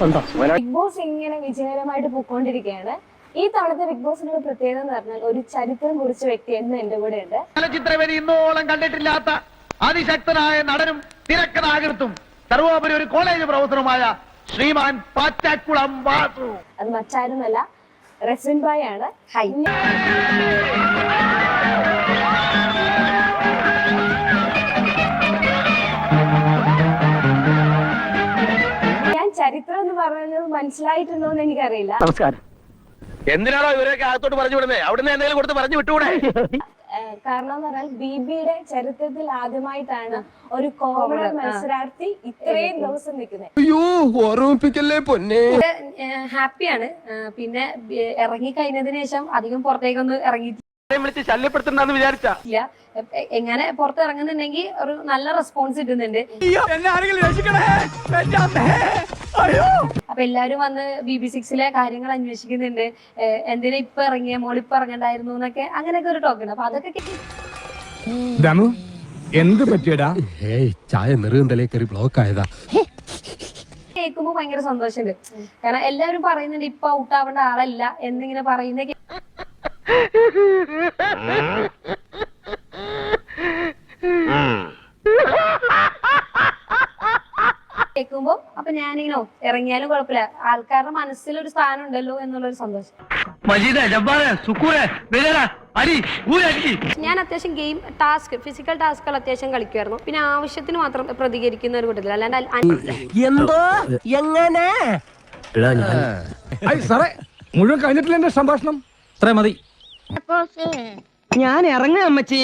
Big boss ഇങ്ങനെ വിജയകരമായിട്ട് പോയിക്കൊണ്ടിരിക്കുകയാണ്. ഈ തവണത്തെ ബിഗ് ബോസിനുള്ള പ്രത്യേകത എന്ന് പറഞ്ഞാൽ ഒരു ചരിത്രം കുറിച്ച വ്യക്തി എന്ന് എന്റെ കൂടെ ഉണ്ട്. ചലച്ചിത്രവേദി ഇന്നോളം കണ്ടിട്ടില്ലാത്ത അതിശക്തനായ നടനും തിരക്കഥാകൃത്തും സർവോപരി ഒരു കോളേജ് പ്രൊഫസറുമായ ശ്രീമാൻ പാറ്റാക്കുളം വാസു. അത് മറ്റാരുമല്ല, റെസ്വിൻ ബായ് ആണ്. ഹൈ. ഞാൻ ചരിത്രം എന്ന് പറയുന്നത് മനസ്സിലായിട്ടുണ്ടോ എന്ന് എനിക്കറിയില്ല. നമസ്കാരം. എന്തിനാണോ ഇവരൊക്കെ അകത്തോട്ട് പറഞ്ഞു വിടുന്നത്? അവിടുന്ന് എന്തെങ്കിലും കൊടുത്ത് പറഞ്ഞു വിട്ടുകൂടെ? കാരണം എന്ന് പറഞ്ഞാൽ ബിബിയുടെ ചരിത്രത്തിൽ ആദ്യമായിട്ടാണ് ഒരു കോമണർ മത്സരാർത്ഥി ഇത്രയും ദിവസം നിൽക്കുന്നത്. ഹാപ്പിയാണ്. പിന്നെ ഇറങ്ങി കഴിഞ്ഞതിന് ശേഷം അധികം പുറത്തേക്കൊന്നും ഇറങ്ങിയിട്ടില്ല. ശല്യപ്പെടുത്തണ്ടെന്ന് വിചാരിച്ച എങ്ങനെ പുറത്ത് ഇറങ്ങുന്നുണ്ടെങ്കിൽ ഒരു നല്ല റെസ്പോൺസ് കിട്ടുന്നുണ്ട്. അപ്പൊ എല്ലാരും വന്ന് BB6 കാര്യങ്ങൾ അന്വേഷിക്കുന്നുണ്ട്. എന്തിനാ ഇപ്പൊ ഇറങ്ങിയ മോളിപ്പ ഇറങ്ങണ്ടായിരുന്നു എന്നൊക്കെ, അങ്ങനെയൊക്കെ ഒരു ടോക്ക് ഉണ്ട്. അപ്പൊ അതൊക്കെ എന്ത് പറ്റിയടാ? ചായ നെറുകന്തലേ കയറി ബ്ലോക്ക് ആയതാ. കേൾക്കുമ്പോ ഭയങ്കര സന്തോഷമുണ്ട്. കാരണം എല്ലാവരും പറയുന്നുണ്ട് ഇപ്പൊ ഔട്ടാവേണ്ട ആളല്ല എന്നിങ്ങനെ പറയുന്ന കേൾക്കുമ്പോ അപ്പൊ ഞാനിങ്ങനെ ഇറങ്ങിയാലും കുഴപ്പമില്ല, ആൾക്കാരുടെ മനസ്സിലൊരു സ്ഥാനം ഉണ്ടല്ലോ എന്നുള്ളൊരു സന്തോഷം. ഞാൻ അത്യാവശ്യം ഗെയിം ഫിസിക്കൽ ടാസ്കുകൾ അത്യാവശ്യം കളിക്കുമായിരുന്നു. പിന്നെ ആവശ്യത്തിന് മാത്രം പ്രതികരിക്കുന്ന ഒരു കൂട്ടത്തിൽ, അല്ലാണ്ട് എന്തോ എങ്ങനെ മുഴുവൻ കഴിഞ്ഞിട്ടില്ല എന്റെ സംഭാഷണം. അത്ര മതി. ഞാൻ ഇറങ്ങാം അമ്മച്ചി.